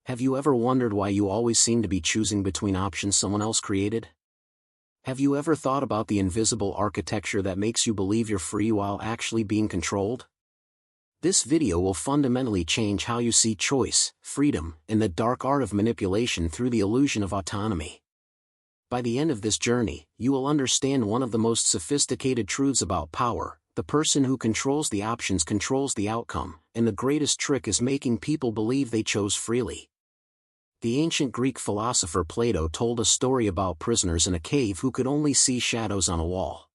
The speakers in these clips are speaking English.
Have you ever wondered why you always seem to be choosing between options someone else created? Have you ever thought about the invisible architecture that makes you believe you're free while actually being controlled? This video will fundamentally change how you see choice, freedom, and the dark art of manipulation through the illusion of autonomy. By the end of this journey, you will understand one of the most sophisticated truths about power: the person who controls the options controls the outcome, and the greatest trick is making people believe they chose freely. The ancient Greek philosopher Plato told a story about prisoners in a cave who could only see shadows on a wall.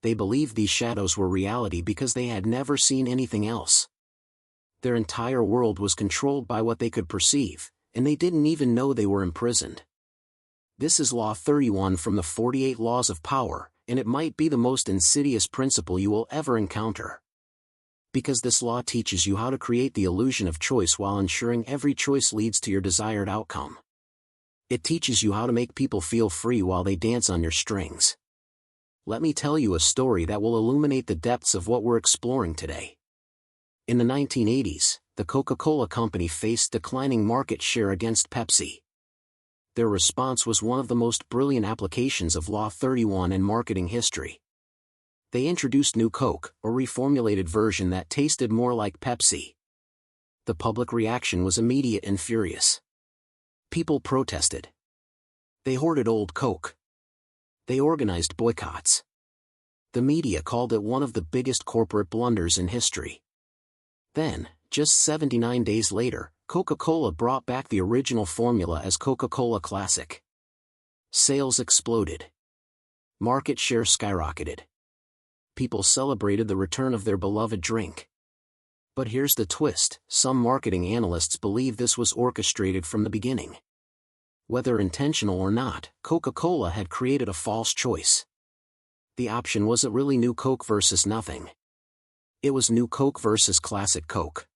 They believed these shadows were reality because they had never seen anything else. Their entire world was controlled by what they could perceive, and they didn't even know they were imprisoned. This is Law 31 from the 48 Laws of Power, and it might be the most insidious principle you will ever encounter. Because this law teaches you how to create the illusion of choice while ensuring every choice leads to your desired outcome. It teaches you how to make people feel free while they dance on your strings. Let me tell you a story that will illuminate the depths of what we're exploring today. In the 1980s, the Coca-Cola Company faced declining market share against Pepsi. Their response was one of the most brilliant applications of Law 31 in marketing history. They introduced New Coke, a reformulated version that tasted more like Pepsi. The public reaction was immediate and furious. People protested. They hoarded old Coke. They organized boycotts. The media called it one of the biggest corporate blunders in history. Then, just 79 days later, Coca-Cola brought back the original formula as Coca-Cola Classic. Sales exploded. Market share skyrocketed. People celebrated the return of their beloved drink. But here's the twist: some marketing analysts believe this was orchestrated from the beginning. Whether intentional or not, Coca-Cola had created a false choice. The option wasn't really New Coke versus nothing. It was New Coke versus Classic Coke.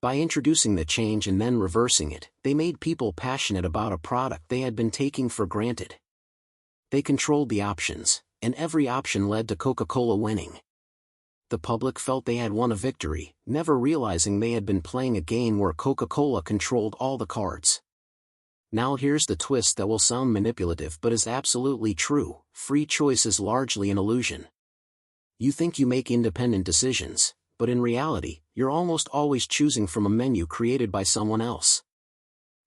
By introducing the change and then reversing it, they made people passionate about a product they had been taking for granted. They controlled the options, and every option led to Coca-Cola winning. The public felt they had won a victory, never realizing they had been playing a game where Coca-Cola controlled all the cards. Now here's the twist that will sound manipulative but is absolutely true: free choice is largely an illusion. You think you make independent decisions, but in reality, you're almost always choosing from a menu created by someone else.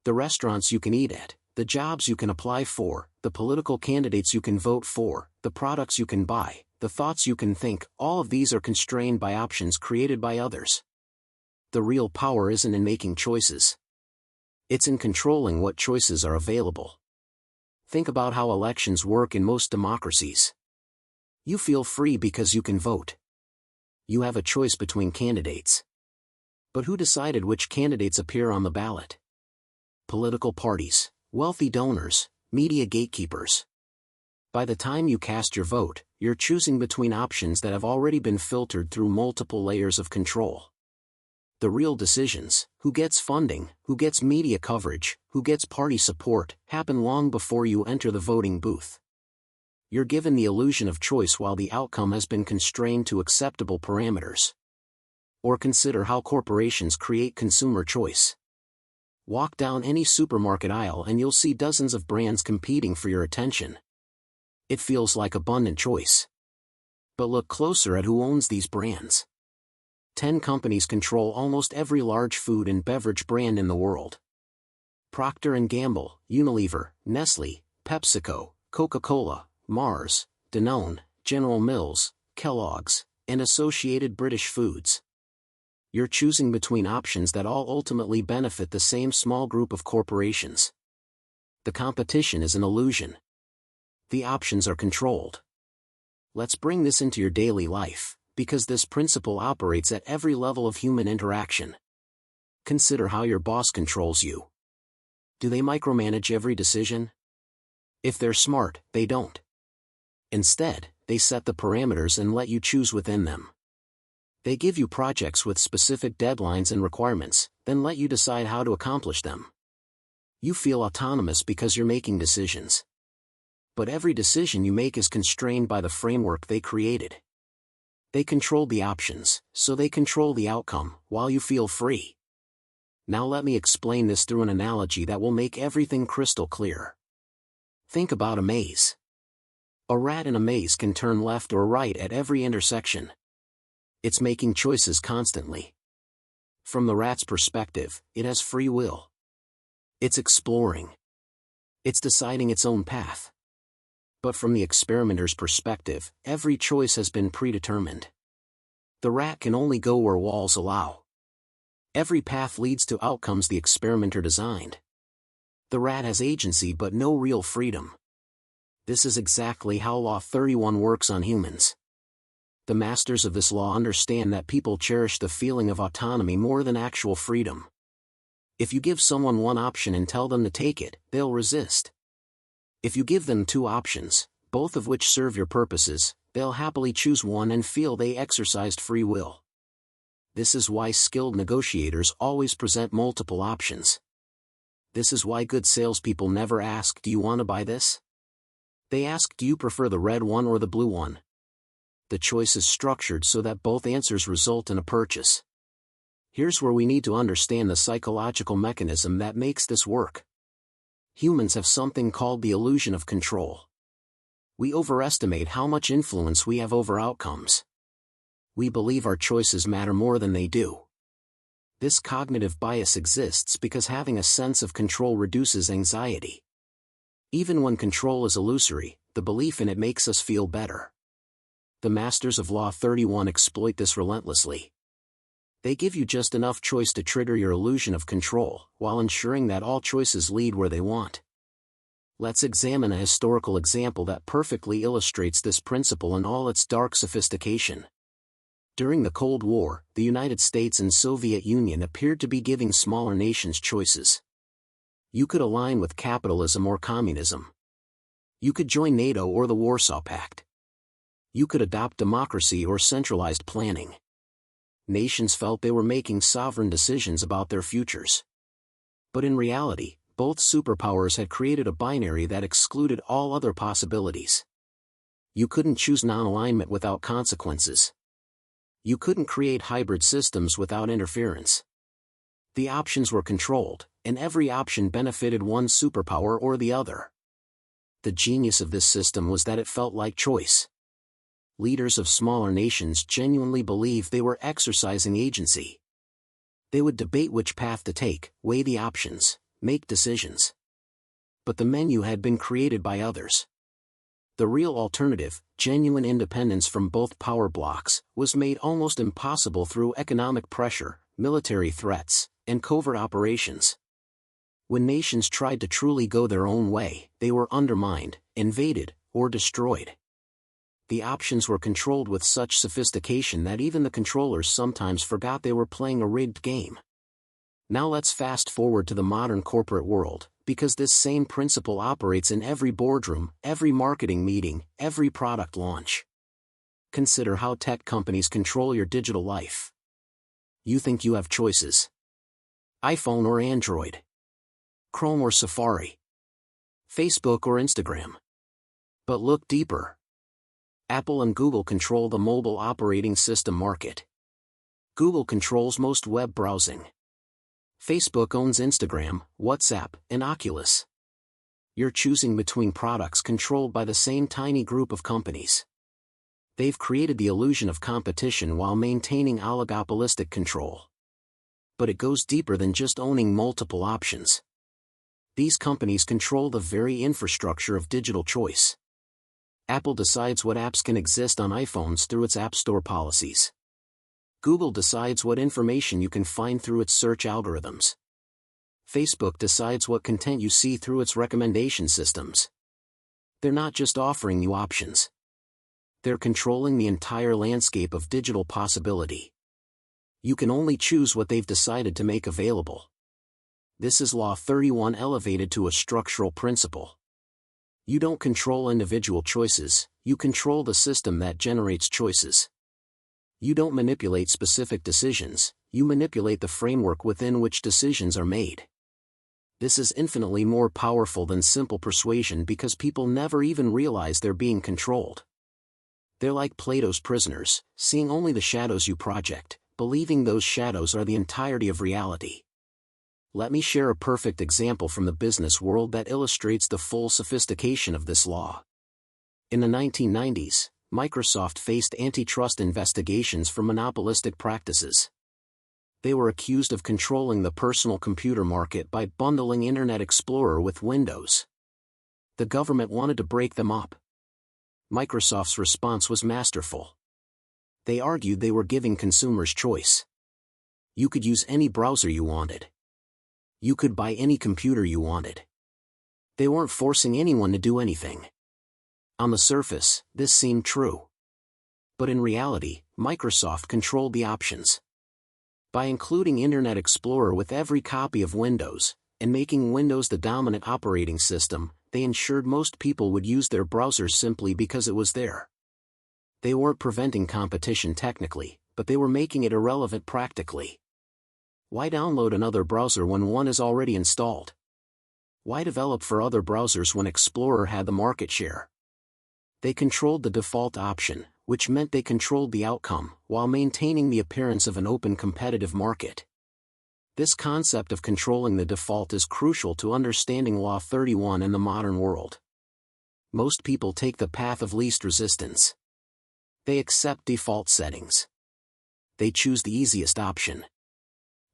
The restaurants you can eat at, the jobs you can apply for, the political candidates you can vote for, the products you can buy, the thoughts you can think, all of these are constrained by options created by others. The real power isn't in making choices. It's in controlling what choices are available. Think about how elections work in most democracies. You feel free because you can vote. You have a choice between candidates. But who decided which candidates appear on the ballot? Political parties, wealthy donors, media gatekeepers. By the time you cast your vote, you're choosing between options that have already been filtered through multiple layers of control. The real decisions, who gets funding, who gets media coverage, who gets party support, happen long before you enter the voting booth. You're given the illusion of choice while the outcome has been constrained to acceptable parameters. Or consider how corporations create consumer choice. Walk down any supermarket aisle and you'll see dozens of brands competing for your attention. It feels like abundant choice. But look closer at who owns these brands. 10 companies control almost every large food and beverage brand in the world. Procter & Gamble, Unilever, Nestle, PepsiCo, Coca-Cola, Mars, Danone, General Mills, Kellogg's, and Associated British Foods. You're choosing between options that all ultimately benefit the same small group of corporations. The competition is an illusion. The options are controlled. Let's bring this into your daily life, because this principle operates at every level of human interaction. Consider how your boss controls you. Do they micromanage every decision? If they're smart, they don't. Instead, they set the parameters and let you choose within them. They give you projects with specific deadlines and requirements, then let you decide how to accomplish them. You feel autonomous because you're making decisions. But every decision you make is constrained by the framework they created. They control the options, so they control the outcome, while you feel free. Now let me explain this through an analogy that will make everything crystal clear. Think about a maze. A rat in a maze can turn left or right at every intersection. It's making choices constantly. From the rat's perspective, it has free will. It's exploring. It's deciding its own path. But from the experimenter's perspective, every choice has been predetermined. The rat can only go where walls allow. Every path leads to outcomes the experimenter designed. The rat has agency but no real freedom. This is exactly how Law 31 works on humans. The masters of this law understand that people cherish the feeling of autonomy more than actual freedom. If you give someone one option and tell them to take it, they'll resist. If you give them two options, both of which serve your purposes, they'll happily choose one and feel they exercised free will. This is why skilled negotiators always present multiple options. This is why good salespeople never ask, "Do you want to buy this?" They ask, "Do you prefer the red one or the blue one?" The choice is structured so that both answers result in a purchase. Here's where we need to understand the psychological mechanism that makes this work. Humans have something called the illusion of control. We overestimate how much influence we have over outcomes. We believe our choices matter more than they do. This cognitive bias exists because having a sense of control reduces anxiety. Even when control is illusory, the belief in it makes us feel better. The masters of Law 31 exploit this relentlessly. They give you just enough choice to trigger your illusion of control, while ensuring that all choices lead where they want. Let's examine a historical example that perfectly illustrates this principle in all its dark sophistication. During the Cold War, the United States and Soviet Union appeared to be giving smaller nations choices. You could align with capitalism or communism. You could join NATO or the Warsaw Pact. You could adopt democracy or centralized planning. Nations felt they were making sovereign decisions about their futures. But in reality, both superpowers had created a binary that excluded all other possibilities. You couldn't choose non-alignment without consequences. You couldn't create hybrid systems without interference. The options were controlled, and every option benefited one superpower or the other. The genius of this system was that it felt like choice. Leaders of smaller nations genuinely believed they were exercising agency. They would debate which path to take, weigh the options, make decisions. But the menu had been created by others. The real alternative, genuine independence from both power blocks, was made almost impossible through economic pressure, military threats, and covert operations. When nations tried to truly go their own way, they were undermined, invaded, or destroyed. The options were controlled with such sophistication that even the controllers sometimes forgot they were playing a rigged game. Now let's fast forward to the modern corporate world, because this same principle operates in every boardroom, every marketing meeting, every product launch. Consider how tech companies control your digital life. You think you have choices. iPhone or Android. Chrome or Safari. Facebook or Instagram. But look deeper. Apple and Google control the mobile operating system market. Google controls most web browsing. Facebook owns Instagram, WhatsApp, and Oculus. You're choosing between products controlled by the same tiny group of companies. They've created the illusion of competition while maintaining oligopolistic control. But it goes deeper than just owning multiple options. These companies control the very infrastructure of digital choice. Apple decides what apps can exist on iPhones through its App Store policies. Google decides what information you can find through its search algorithms. Facebook decides what content you see through its recommendation systems. They're not just offering you options. They're controlling the entire landscape of digital possibility. You can only choose what they've decided to make available. This is Law 31 elevated to a structural principle. You don't control individual choices, you control the system that generates choices. You don't manipulate specific decisions, you manipulate the framework within which decisions are made. This is infinitely more powerful than simple persuasion because people never even realize they're being controlled. They're like Plato's prisoners, seeing only the shadows you project, believing those shadows are the entirety of reality. Let me share a perfect example from the business world that illustrates the full sophistication of this law. In the 1990s, Microsoft faced antitrust investigations for monopolistic practices. They were accused of controlling the personal computer market by bundling Internet Explorer with Windows. The government wanted to break them up. Microsoft's response was masterful. They argued they were giving consumers choice. You could use any browser you wanted. You could buy any computer you wanted. They weren't forcing anyone to do anything. On the surface, this seemed true. But in reality, Microsoft controlled the options. By including Internet Explorer with every copy of Windows, and making Windows the dominant operating system, they ensured most people would use their browsers simply because it was there. They weren't preventing competition technically, but they were making it irrelevant practically. Why download another browser when one is already installed? Why develop for other browsers when Explorer had the market share? They controlled the default option, which meant they controlled the outcome, while maintaining the appearance of an open competitive market. This concept of controlling the default is crucial to understanding Law 31 in the modern world. Most people take the path of least resistance. They accept default settings. They choose the easiest option.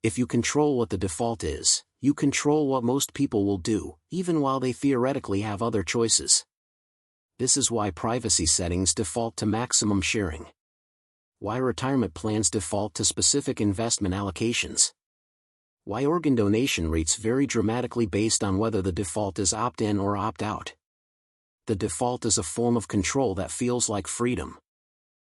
If you control what the default is, you control what most people will do, even while they theoretically have other choices. This is why privacy settings default to maximum sharing. Why retirement plans default to specific investment allocations. Why organ donation rates vary dramatically based on whether the default is opt-in or opt-out. The default is a form of control that feels like freedom.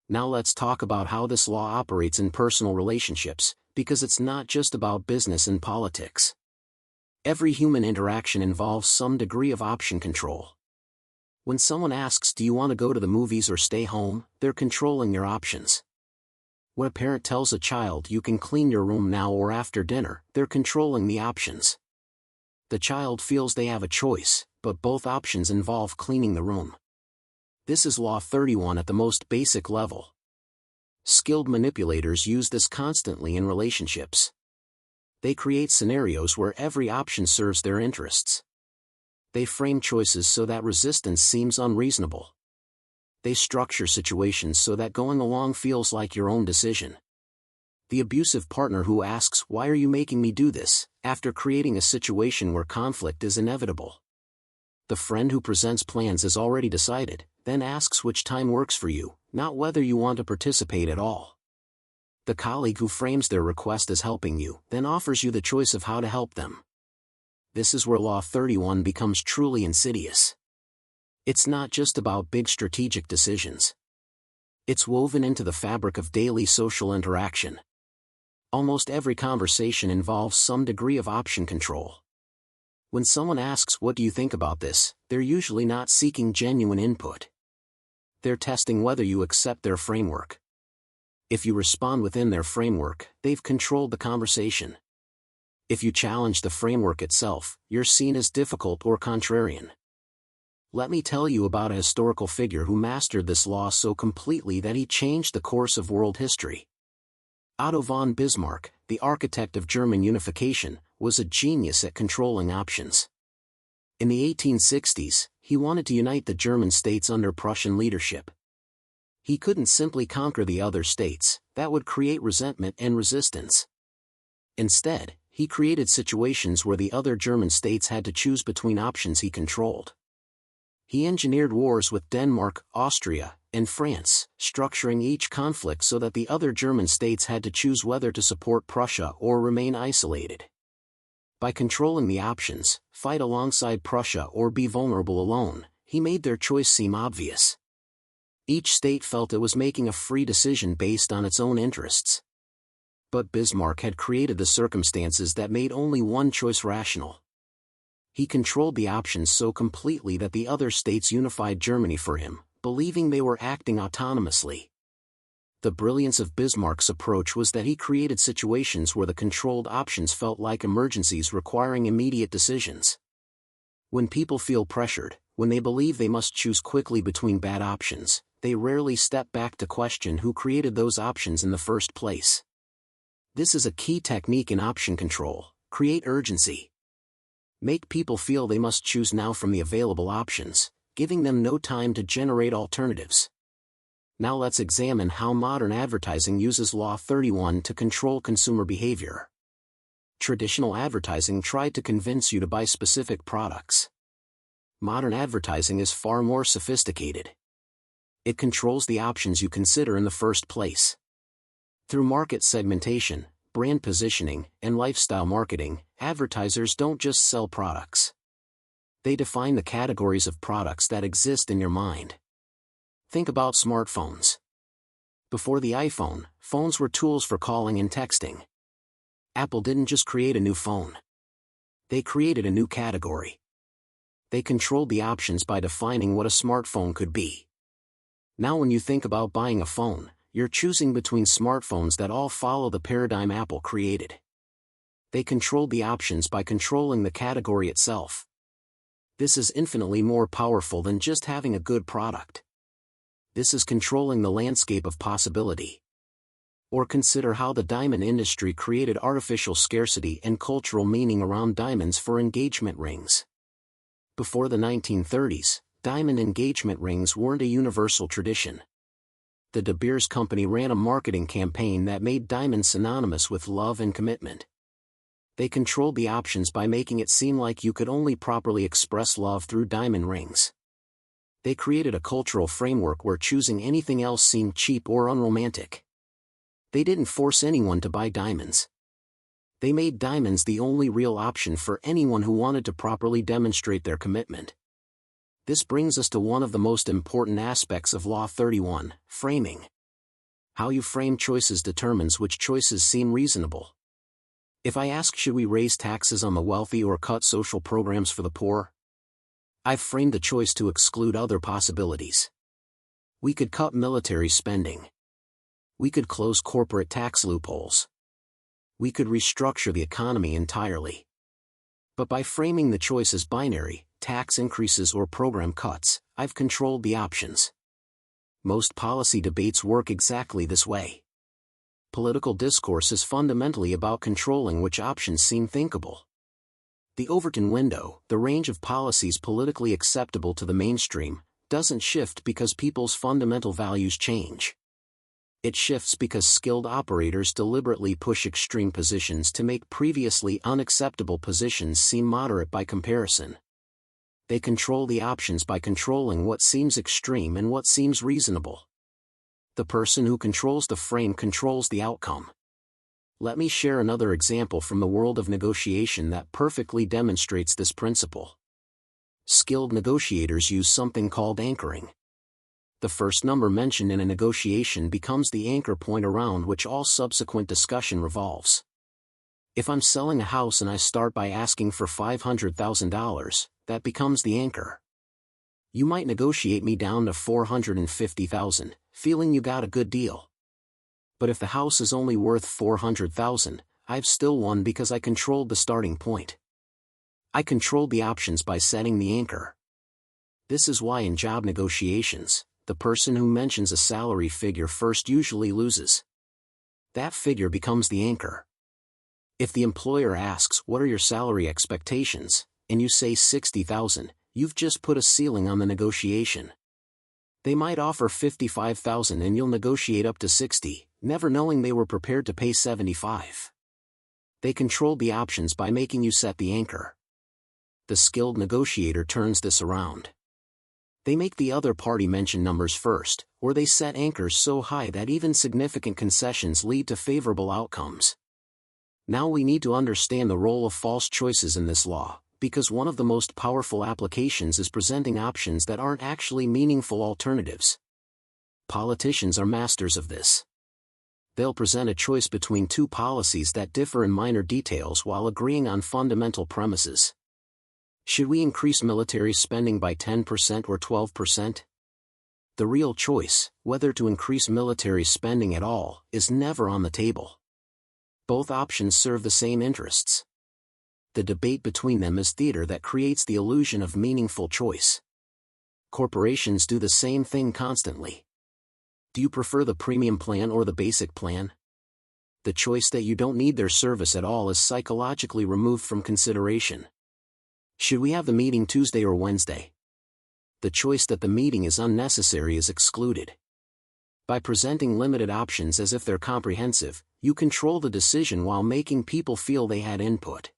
Now let's talk about how this law operates in personal relationships, because it's not just about business and politics. Every human interaction involves some degree of option control. When someone asks, "Do you want to go to the movies or stay home?" they're controlling your options. When a parent tells a child, "You can clean your room now or after dinner," they're controlling the options. The child feels they have a choice, but both options involve cleaning the room. This is Law 31 at the most basic level. Skilled manipulators use this constantly in relationships. They create scenarios where every option serves their interests. They frame choices so that resistance seems unreasonable. They structure situations so that going along feels like your own decision. The abusive partner who asks, "Why are you making me do this?" after creating a situation where conflict is inevitable. The friend who presents plans is already decided, then asks which time works for you, not whether you want to participate at all. The colleague who frames their request as helping you, then offers you the choice of how to help them. This is where Law 31 becomes truly insidious. It's not just about big strategic decisions. It's woven into the fabric of daily social interaction. Almost every conversation involves some degree of option control. When someone asks, "What do you think about this?" they're usually not seeking genuine input. They're testing whether you accept their framework. If you respond within their framework, they've controlled the conversation. If you challenge the framework itself, you're seen as difficult or contrarian. Let me tell you about a historical figure who mastered this law so completely that he changed the course of world history. Otto von Bismarck, the architect of German unification, was a genius at controlling options. In the 1860s, he wanted to unite the German states under Prussian leadership. He couldn't simply conquer the other states, that would create resentment and resistance. Instead, he created situations where the other German states had to choose between options he controlled. He engineered wars with Denmark, Austria, and France, structuring each conflict so that the other German states had to choose whether to support Prussia or remain isolated. By controlling the options, fight alongside Prussia or be vulnerable alone, he made their choice seem obvious. Each state felt it was making a free decision based on its own interests. But Bismarck had created the circumstances that made only one choice rational. He controlled the options so completely that the other states unified Germany for him, believing they were acting autonomously. The brilliance of Bismarck's approach was that he created situations where the controlled options felt like emergencies requiring immediate decisions. When people feel pressured, when they believe they must choose quickly between bad options, they rarely step back to question who created those options in the first place. This is a key technique in option control, Create urgency. Make people feel they must choose now from the available options, giving them no time to generate alternatives. Now let's examine how modern advertising uses Law 31 to control consumer behavior. Traditional advertising tried to convince you to buy specific products. Modern advertising is far more sophisticated. It controls the options you consider in the first place. Through market segmentation, brand positioning, and lifestyle marketing, advertisers don't just sell products. They define the categories of products that exist in your mind. Think about smartphones. Before the iPhone, phones were tools for calling and texting. Apple didn't just create a new phone. They created a new category. They controlled the options by defining what a smartphone could be. Now when you think about buying a phone, you're choosing between smartphones that all follow the paradigm Apple created. They controlled the options by controlling the category itself. This is infinitely more powerful than just having a good product. This is controlling the landscape of possibility. Or consider how the diamond industry created artificial scarcity and cultural meaning around diamonds for engagement rings. Before the 1930s, diamond engagement rings weren't a universal tradition. The De Beers Company ran a marketing campaign that made diamonds synonymous with love and commitment. They controlled the options by making it seem like you could only properly express love through diamond rings. They created a cultural framework where choosing anything else seemed cheap or unromantic. They didn't force anyone to buy diamonds. They made diamonds the only real option for anyone who wanted to properly demonstrate their commitment. This brings us to one of the most important aspects of Law 31, framing. How you frame choices determines which choices seem reasonable. If I ask, should we raise taxes on the wealthy or cut social programs for the poor? I've framed the choice to exclude other possibilities. We could cut military spending. We could close corporate tax loopholes. We could restructure the economy entirely. But by framing the choice as binary, tax increases or program cuts, I've controlled the options. Most policy debates work exactly this way. Political discourse is fundamentally about controlling which options seem thinkable. The Overton window, the range of policies politically acceptable to the mainstream, doesn't shift because people's fundamental values change. It shifts because skilled operators deliberately push extreme positions to make previously unacceptable positions seem moderate by comparison. They control the options by controlling what seems extreme and what seems reasonable. The person who controls the frame controls the outcome. Let me share another example from the world of negotiation that perfectly demonstrates this principle. Skilled negotiators use something called anchoring. The first number mentioned in a negotiation becomes the anchor point around which all subsequent discussion revolves. If I'm selling a house and I start by asking for $500,000, that becomes the anchor. You might negotiate me down to $450,000, feeling you got a good deal. But if the house is only worth $400,000, I've still won because I controlled the starting point. I controlled the options by setting the anchor. This is why in job negotiations, the person who mentions a salary figure first usually loses. That figure becomes the anchor. If the employer asks, "What are your salary expectations?" and you say $60,000, you've just put a ceiling on the negotiation. They might offer $55,000 and you'll negotiate up to $60,000, never knowing they were prepared to pay $75,000. They controlled the options by making you set the anchor. The skilled negotiator turns this around. They make the other party mention numbers first, or they set anchors so high that even significant concessions lead to favorable outcomes. Now we need to understand the role of false choices in this law, because one of the most powerful applications is presenting options that aren't actually meaningful alternatives. Politicians are masters of this. They'll present a choice between two policies that differ in minor details while agreeing on fundamental premises. Should we increase military spending by 10% or 12%? The real choice, whether to increase military spending at all, is never on the table. Both options serve the same interests. The debate between them is theater that creates the illusion of meaningful choice. Corporations do the same thing constantly. Do you prefer the premium plan or the basic plan? The choice that you don't need their service at all is psychologically removed from consideration. Should we have the meeting Tuesday or Wednesday? The choice that the meeting is unnecessary is excluded. By presenting limited options as if they're comprehensive, you control the decision while making people feel they had input.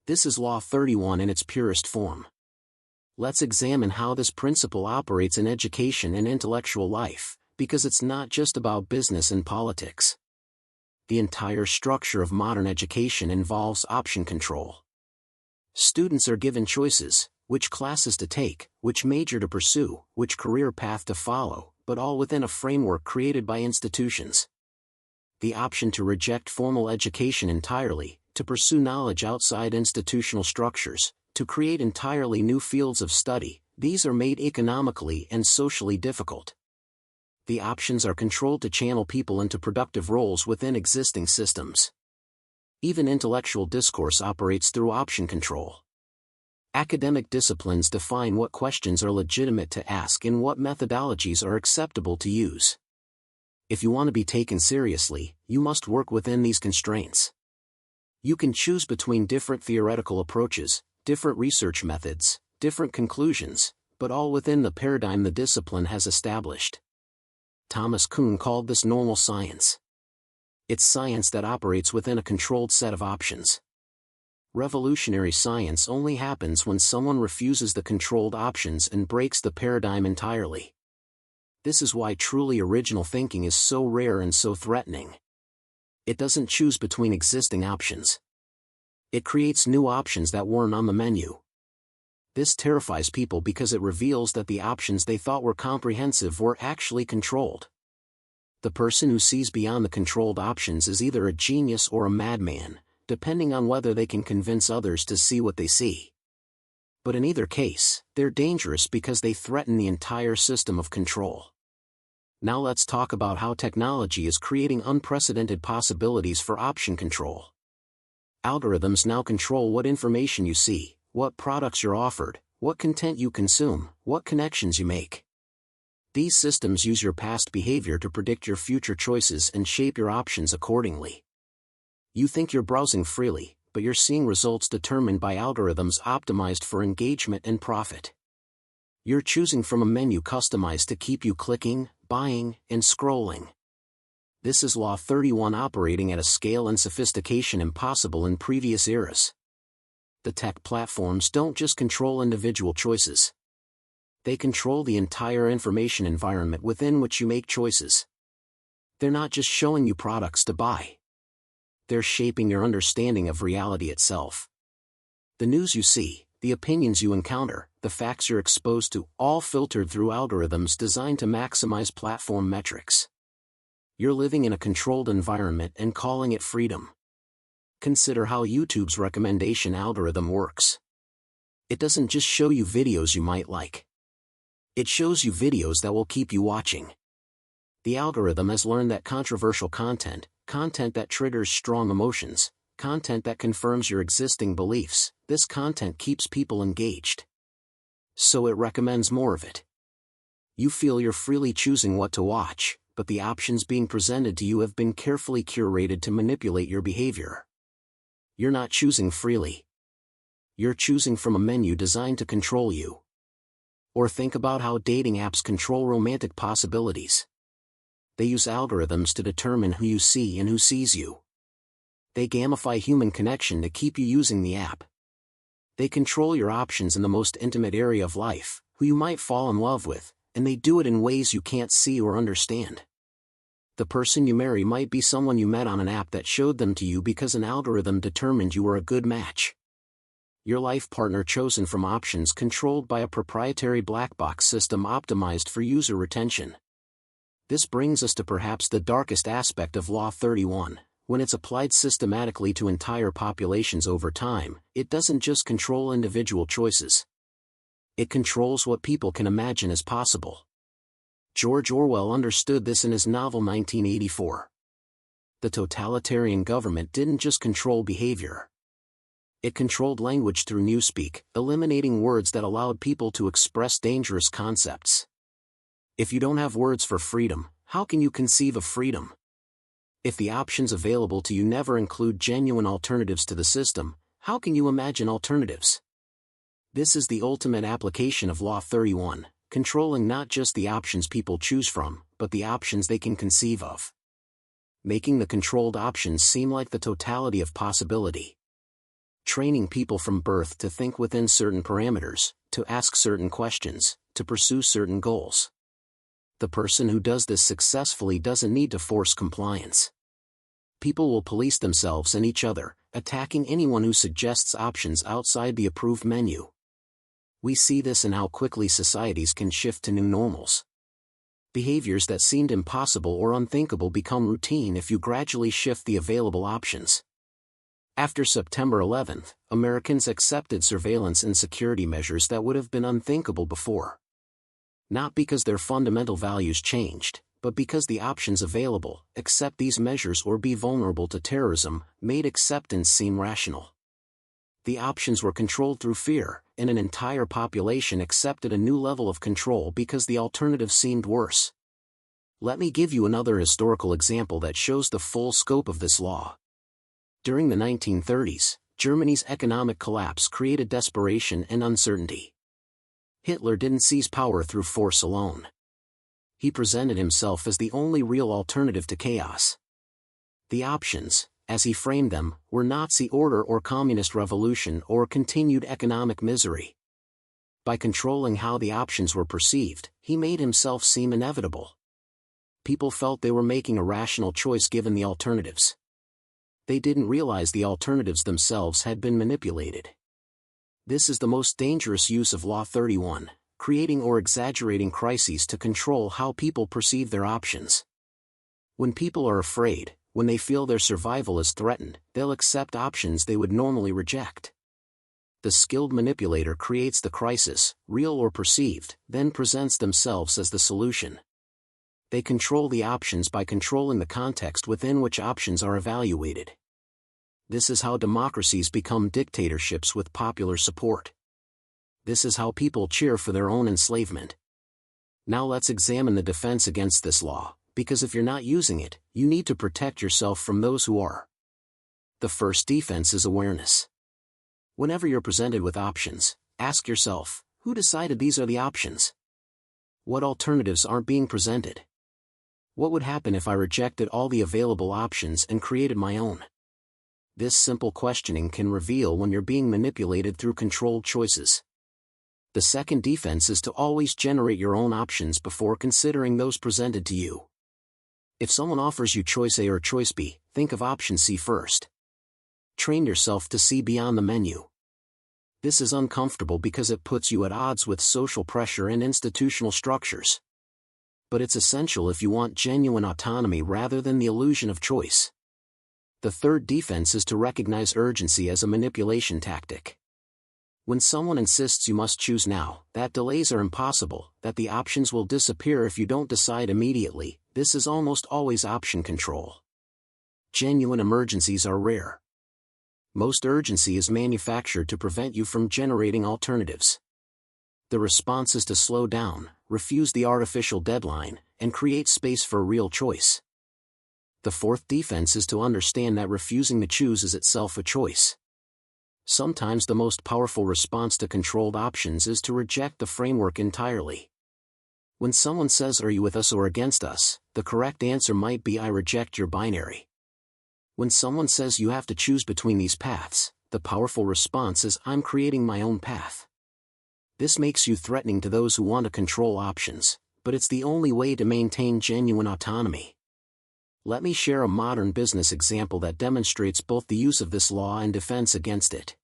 This is Law 31 in its purest form. Let's examine how this principle operates in education and intellectual life, because it's not just about business and politics. The entire structure of modern education involves option control. Students are given choices, which classes to take, which major to pursue, which career path to follow, but all within a framework created by institutions. The option to reject formal education entirely, to pursue knowledge outside institutional structures, to create entirely new fields of study, these are made economically and socially difficult. The options are controlled to channel people into productive roles within existing systems. Even intellectual discourse operates through option control. Academic disciplines define what questions are legitimate to ask and what methodologies are acceptable to use. If you want to be taken seriously, you must work within these constraints. You can choose between different theoretical approaches, different research methods, different conclusions, but all within the paradigm the discipline has established. Thomas Kuhn called this normal science. It's science that operates within a controlled set of options. Revolutionary science only happens when someone refuses the controlled options and breaks the paradigm entirely. This is why truly original thinking is so rare and so threatening. It doesn't choose between existing options. It creates new options that weren't on the menu. This terrifies people because it reveals that the options they thought were comprehensive were actually controlled. The person who sees beyond the controlled options is either a genius or a madman, depending on whether they can convince others to see what they see. But in either case, they're dangerous because they threaten the entire system of control. Now let's talk about how technology is creating unprecedented possibilities for option control. Algorithms now control what information you see, what products you're offered, what content you consume, what connections you make. These systems use your past behavior to predict your future choices and shape your options accordingly. You think you're browsing freely, but you're seeing results determined by algorithms optimized for engagement and profit. You're choosing from a menu customized to keep you clicking, buying, and scrolling. This is Law 31 operating at a scale and sophistication impossible in previous eras. The tech platforms don't just control individual choices. They control the entire information environment within which you make choices. They're not just showing you products to buy. They're shaping your understanding of reality itself. The news you see, the opinions you encounter, the facts you're exposed to, all filtered through algorithms designed to maximize platform metrics. You're living in a controlled environment and calling it freedom. Consider how YouTube's recommendation algorithm works. It doesn't just show you videos you might like. It shows you videos that will keep you watching. The algorithm has learned that controversial content, content that triggers strong emotions, content that confirms your existing beliefs, this content keeps people engaged. So it recommends more of it. You feel you're freely choosing what to watch, but the options being presented to you have been carefully curated to manipulate your behavior. You're not choosing freely. You're choosing from a menu designed to control you. Or think about how dating apps control romantic possibilities. They use algorithms to determine who you see and who sees you. They gamify human connection to keep you using the app. They control your options in the most intimate area of life, who you might fall in love with, and they do it in ways you can't see or understand. The person you marry might be someone you met on an app that showed them to you because an algorithm determined you were a good match. Your life partner chosen from options controlled by a proprietary black box system optimized for user retention. This brings us to perhaps the darkest aspect of Law 31. When it's applied systematically to entire populations over time, it doesn't just control individual choices. It controls what people can imagine as possible. George Orwell understood this in his novel 1984. The totalitarian government didn't just control behavior. It controlled language through newspeak, eliminating words that allowed people to express dangerous concepts. If you don't have words for freedom, how can you conceive of freedom? If the options available to you never include genuine alternatives to the system, how can you imagine alternatives? This is the ultimate application of Law 31, controlling not just the options people choose from, but the options they can conceive of. Making the controlled options seem like the totality of possibility. Training people from birth to think within certain parameters, to ask certain questions, to pursue certain goals. The person who does this successfully doesn't need to force compliance. People will police themselves and each other, attacking anyone who suggests options outside the approved menu. We see this in how quickly societies can shift to new normals. Behaviors that seemed impossible or unthinkable become routine if you gradually shift the available options. After September 11th, Americans accepted surveillance and security measures that would have been unthinkable before. Not because their fundamental values changed, but because the options available, accept these measures or be vulnerable to terrorism, made acceptance seem rational. The options were controlled through fear, and an entire population accepted a new level of control because the alternative seemed worse. Let me give you another historical example that shows the full scope of this law. During the 1930s, Germany's economic collapse created desperation and uncertainty. Hitler didn't seize power through force alone. He presented himself as the only real alternative to chaos. The options, as he framed them, were Nazi order or communist revolution or continued economic misery. By controlling how the options were perceived, he made himself seem inevitable. People felt they were making a rational choice given the alternatives. They didn't realize the alternatives themselves had been manipulated. This is the most dangerous use of Law 31, creating or exaggerating crises to control how people perceive their options. When people are afraid, when they feel their survival is threatened, they'll accept options they would normally reject. The skilled manipulator creates the crisis, real or perceived, then presents themselves as the solution. They control the options by controlling the context within which options are evaluated. This is how democracies become dictatorships with popular support. This is how people cheer for their own enslavement. Now let's examine the defense against this law, because if you're not using it, you need to protect yourself from those who are. The first defense is awareness. Whenever you're presented with options, ask yourself, who decided these are the options? What alternatives aren't being presented? What would happen if I rejected all the available options and created my own? This simple questioning can reveal when you're being manipulated through controlled choices. The second defense is to always generate your own options before considering those presented to you. If someone offers you choice A or choice B, think of option C first. Train yourself to see beyond the menu. This is uncomfortable because it puts you at odds with social pressure and institutional structures. But it's essential if you want genuine autonomy rather than the illusion of choice. The third defense is to recognize urgency as a manipulation tactic. When someone insists you must choose now, that delays are impossible, that the options will disappear if you don't decide immediately, this is almost always option control. Genuine emergencies are rare. Most urgency is manufactured to prevent you from generating alternatives. The response is to slow down, refuse the artificial deadline, and create space for a real choice. The fourth defense is to understand that refusing to choose is itself a choice. Sometimes the most powerful response to controlled options is to reject the framework entirely. When someone says, "Are you with us or against us?" the correct answer might be, "I reject your binary." When someone says you have to choose between these paths, the powerful response is, "I'm creating my own path." This makes you threatening to those who want to control options, but it's the only way to maintain genuine autonomy. Let me share a modern business example that demonstrates both the use of this law and defense against it.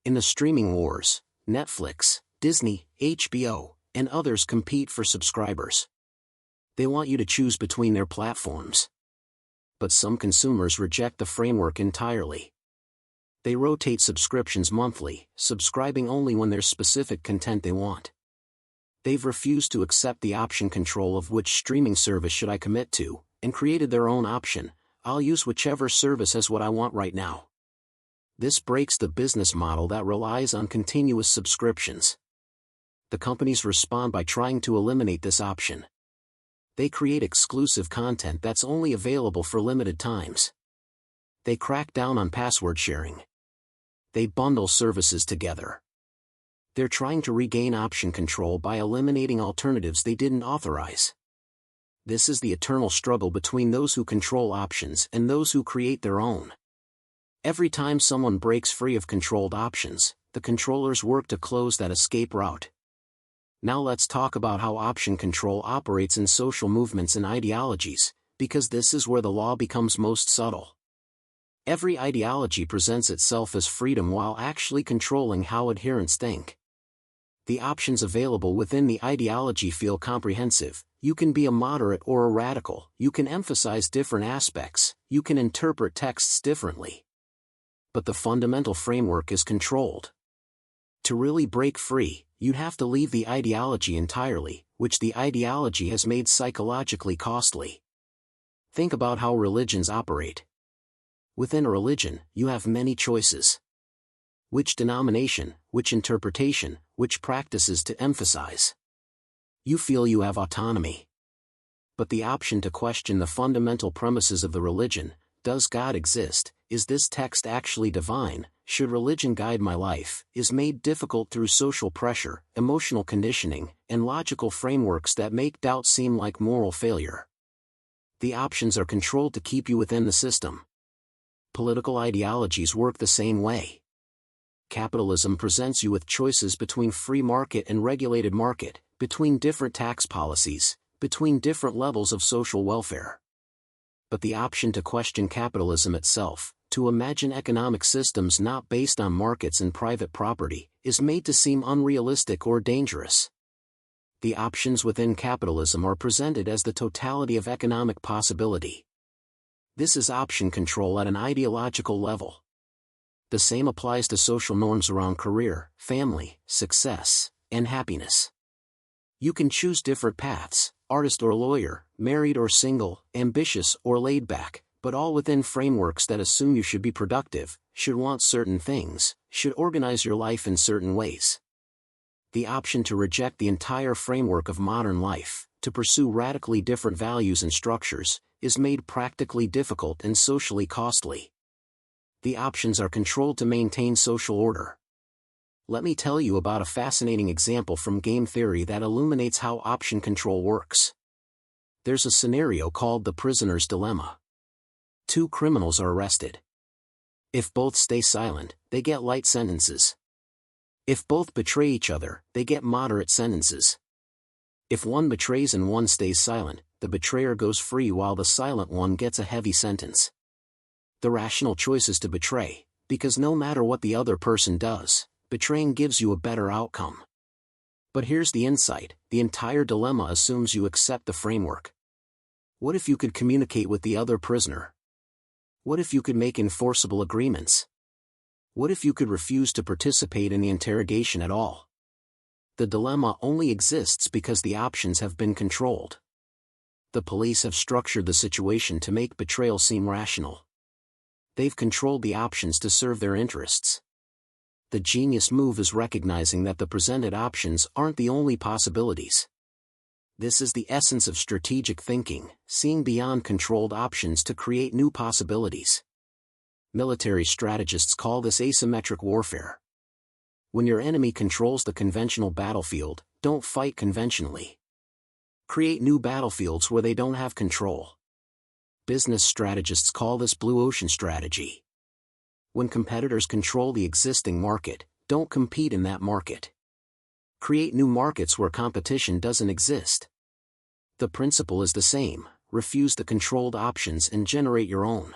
In the streaming wars, Netflix, Disney, HBO, and others compete for subscribers. They want you to choose between their platforms. But some consumers reject the framework entirely. They rotate subscriptions monthly, subscribing only when there's specific content they want. They've refused to accept the option control of which streaming service should I commit to, and created their own option, "I'll use whichever service as what I want right now." This breaks the business model that relies on continuous subscriptions. The companies respond by trying to eliminate this option. They create exclusive content that's only available for limited times. They crack down on password sharing. They bundle services together. They're trying to regain option control by eliminating alternatives they didn't authorize. This is the eternal struggle between those who control options and those who create their own. Every time someone breaks free of controlled options, the controllers work to close that escape route. Now let's talk about how option control operates in social movements and ideologies, because this is where the law becomes most subtle. Every ideology presents itself as freedom while actually controlling how adherents think. The options available within the ideology feel comprehensive. You can be a moderate or a radical, you can emphasize different aspects, you can interpret texts differently. But the fundamental framework is controlled. To really break free, you'd have to leave the ideology entirely, which the ideology has made psychologically costly. Think about how religions operate. Within a religion, you have many choices. Which denomination, which interpretation, which practices to emphasize. You feel you have autonomy. But the option to question the fundamental premises of the religion, does God exist, is this text actually divine, should religion guide my life, is made difficult through social pressure, emotional conditioning, and logical frameworks that make doubt seem like moral failure. The options are controlled to keep you within the system. Political ideologies work the same way. Capitalism presents you with choices between free market and regulated market, between different tax policies, between different levels of social welfare. But the option to question capitalism itself, to imagine economic systems not based on markets and private property, is made to seem unrealistic or dangerous. The options within capitalism are presented as the totality of economic possibility. This is option control at an ideological level. The same applies to social norms around career, family, success, and happiness. You can choose different paths, artist or lawyer, married or single, ambitious or laid back, but all within frameworks that assume you should be productive, should want certain things, should organize your life in certain ways. The option to reject the entire framework of modern life, to pursue radically different values and structures, is made practically difficult and socially costly. The options are controlled to maintain social order. Let me tell you about a fascinating example from game theory that illuminates how option control works. There's a scenario called the prisoner's dilemma. Two criminals are arrested. If both stay silent, they get light sentences. If both betray each other, they get moderate sentences. If one betrays and one stays silent, the betrayer goes free while the silent one gets a heavy sentence. The rational choice is to betray, because no matter what the other person does, betraying gives you a better outcome. But here's the insight: the entire dilemma assumes you accept the framework. What if you could communicate with the other prisoner? What if you could make enforceable agreements? What if you could refuse to participate in the interrogation at all? The dilemma only exists because the options have been controlled. The police have structured the situation to make betrayal seem rational. They've controlled the options to serve their interests. The genius move is recognizing that the presented options aren't the only possibilities. This is the essence of strategic thinking, seeing beyond controlled options to create new possibilities. Military strategists call this asymmetric warfare. When your enemy controls the conventional battlefield, don't fight conventionally. Create new battlefields where they don't have control. Business strategists call this blue ocean strategy. When competitors control the existing market, don't compete in that market. Create new markets where competition doesn't exist. The principle is the same: refuse the controlled options and generate your own.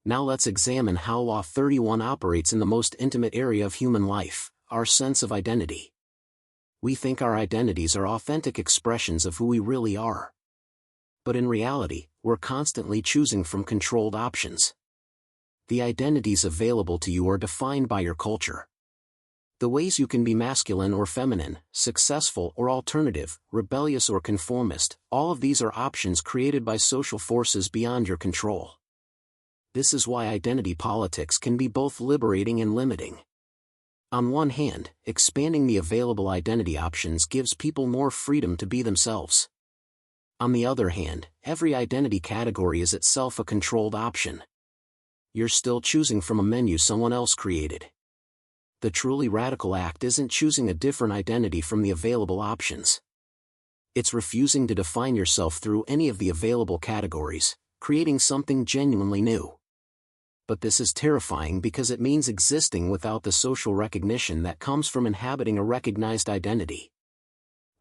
Now let's examine how Law 31 operates in the most intimate area of human life, our sense of identity. We think our identities are authentic expressions of who we really are. But in reality, we're constantly choosing from controlled options. The identities available to you are defined by your culture. The ways you can be masculine or feminine, successful or alternative, rebellious or conformist, all of these are options created by social forces beyond your control. This is why identity politics can be both liberating and limiting. On one hand, expanding the available identity options gives people more freedom to be themselves. On the other hand, every identity category is itself a controlled option. You're still choosing from a menu someone else created. The truly radical act isn't choosing a different identity from the available options. It's refusing to define yourself through any of the available categories, creating something genuinely new. But this is terrifying because it means existing without the social recognition that comes from inhabiting a recognized identity.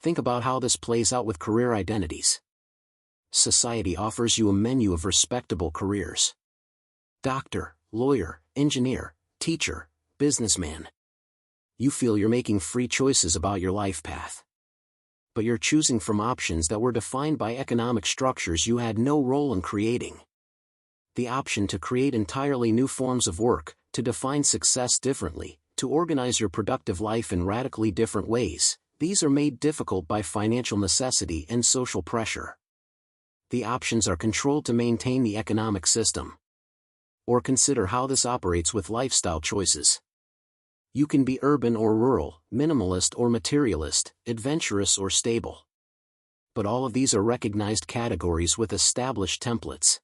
Think about how this plays out with career identities. Society offers you a menu of respectable careers. Doctor, lawyer, engineer, teacher, businessman. You feel you're making free choices about your life path. But you're choosing from options that were defined by economic structures you had no role in creating. The option to create entirely new forms of work, to define success differently, to organize your productive life in radically different ways, these are made difficult by financial necessity and social pressure. The options are controlled to maintain the economic system. Or consider how this operates with lifestyle choices. You can be urban or rural, minimalist or materialist, adventurous or stable. But all of these are recognized categories with established templates.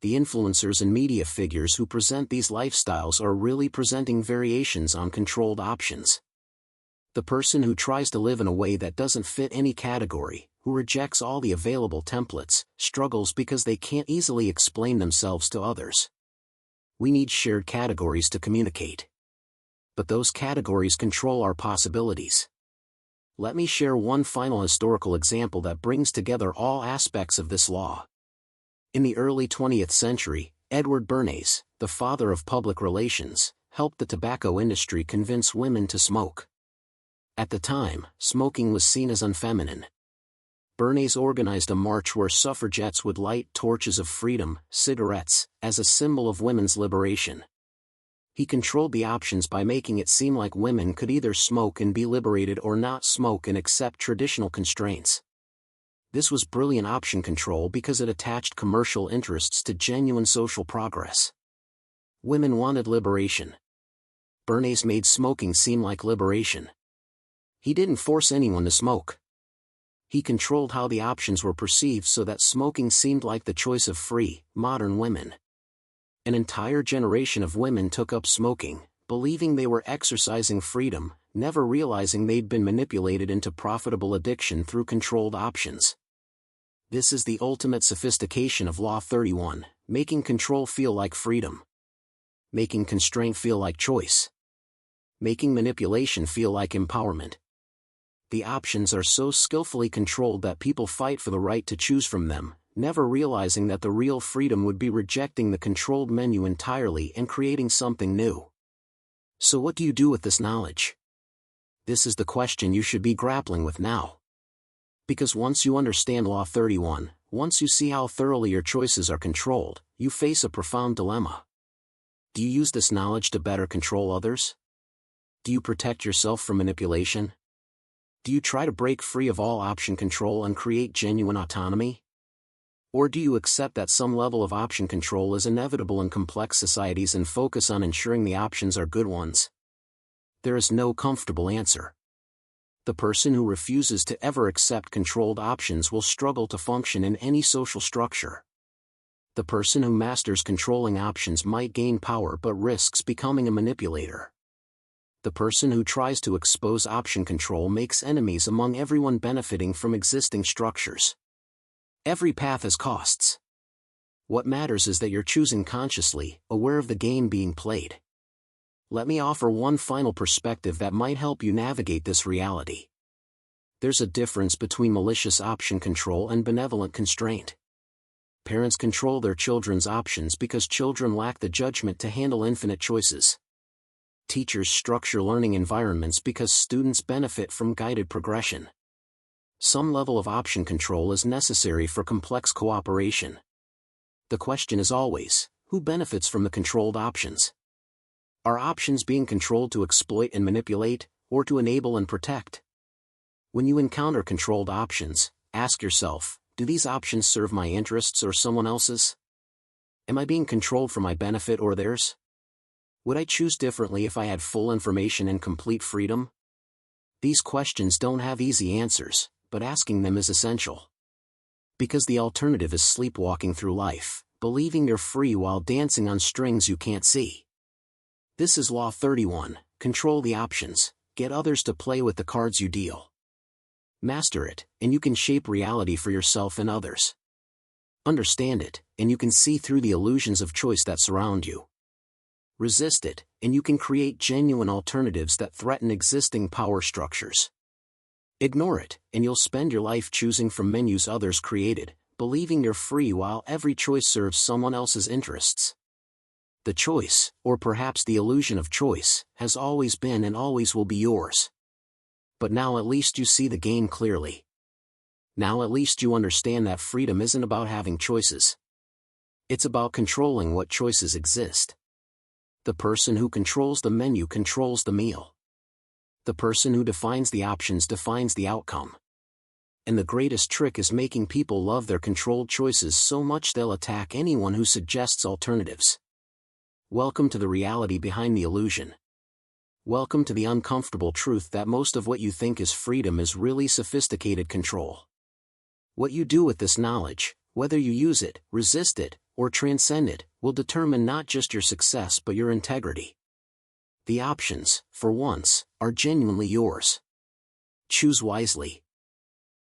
The influencers and media figures who present these lifestyles are really presenting variations on controlled options. The person who tries to live in a way that doesn't fit any category, who rejects all the available templates, struggles because they can't easily explain themselves to others. We need shared categories to communicate. But those categories control our possibilities. Let me share one final historical example that brings together all aspects of this law. In the early 20th century, Edward Bernays, the father of public relations, helped the tobacco industry convince women to smoke. At the time, smoking was seen as unfeminine. Bernays organized a march where suffragettes would light torches of freedom, cigarettes, as a symbol of women's liberation. He controlled the options by making it seem like women could either smoke and be liberated or not smoke and accept traditional constraints. This was brilliant option control because it attached commercial interests to genuine social progress. Women wanted liberation. Bernays made smoking seem like liberation. He didn't force anyone to smoke. He controlled how the options were perceived so that smoking seemed like the choice of free, modern women. An entire generation of women took up smoking, believing they were exercising freedom, never realizing they'd been manipulated into profitable addiction through controlled options. This is the ultimate sophistication of Law 31, making control feel like freedom. Making constraint feel like choice. Making manipulation feel like empowerment. The options are so skillfully controlled that people fight for the right to choose from them, never realizing that the real freedom would be rejecting the controlled menu entirely and creating something new. So what do you do with this knowledge? This is the question you should be grappling with now. Because once you understand Law 31, once you see how thoroughly your choices are controlled, you face a profound dilemma. Do you use this knowledge to better control others? Do you protect yourself from manipulation? Do you try to break free of all option control and create genuine autonomy? Or do you accept that some level of option control is inevitable in complex societies and focus on ensuring the options are good ones? There is no comfortable answer. The person who refuses to ever accept controlled options will struggle to function in any social structure. The person who masters controlling options might gain power but risks becoming a manipulator. The person who tries to expose option control makes enemies among everyone benefiting from existing structures. Every path has costs. What matters is that you're choosing consciously, aware of the game being played. Let me offer one final perspective that might help you navigate this reality. There's a difference between malicious option control and benevolent constraint. Parents control their children's options because children lack the judgment to handle infinite choices. Teachers structure learning environments because students benefit from guided progression. Some level of option control is necessary for complex cooperation. The question is always, who benefits from the controlled options? Are options being controlled to exploit and manipulate, or to enable and protect? When you encounter controlled options, ask yourself, do these options serve my interests or someone else's? Am I being controlled for my benefit or theirs? Would I choose differently if I had full information and complete freedom? These questions don't have easy answers, but asking them is essential. Because the alternative is sleepwalking through life, believing you're free while dancing on strings you can't see. This is Law 31, control the options, get others to play with the cards you deal. Master it, and you can shape reality for yourself and others. Understand it, and you can see through the illusions of choice that surround you. Resist it, and you can create genuine alternatives that threaten existing power structures. Ignore it, and you'll spend your life choosing from menus others created, believing you're free while every choice serves someone else's interests. The choice, or perhaps the illusion of choice, has always been and always will be yours. But now at least you see the game clearly. Now at least you understand that freedom isn't about having choices. It's about controlling what choices exist. The person who controls the menu controls the meal. The person who defines the options defines the outcome. And the greatest trick is making people love their controlled choices so much they'll attack anyone who suggests alternatives. Welcome to the reality behind the illusion. Welcome to the uncomfortable truth that most of what you think is freedom is really sophisticated control. What you do with this knowledge, whether you use it, resist it, or transcend it, will determine not just your success but your integrity. The options, for once, are genuinely yours. Choose wisely.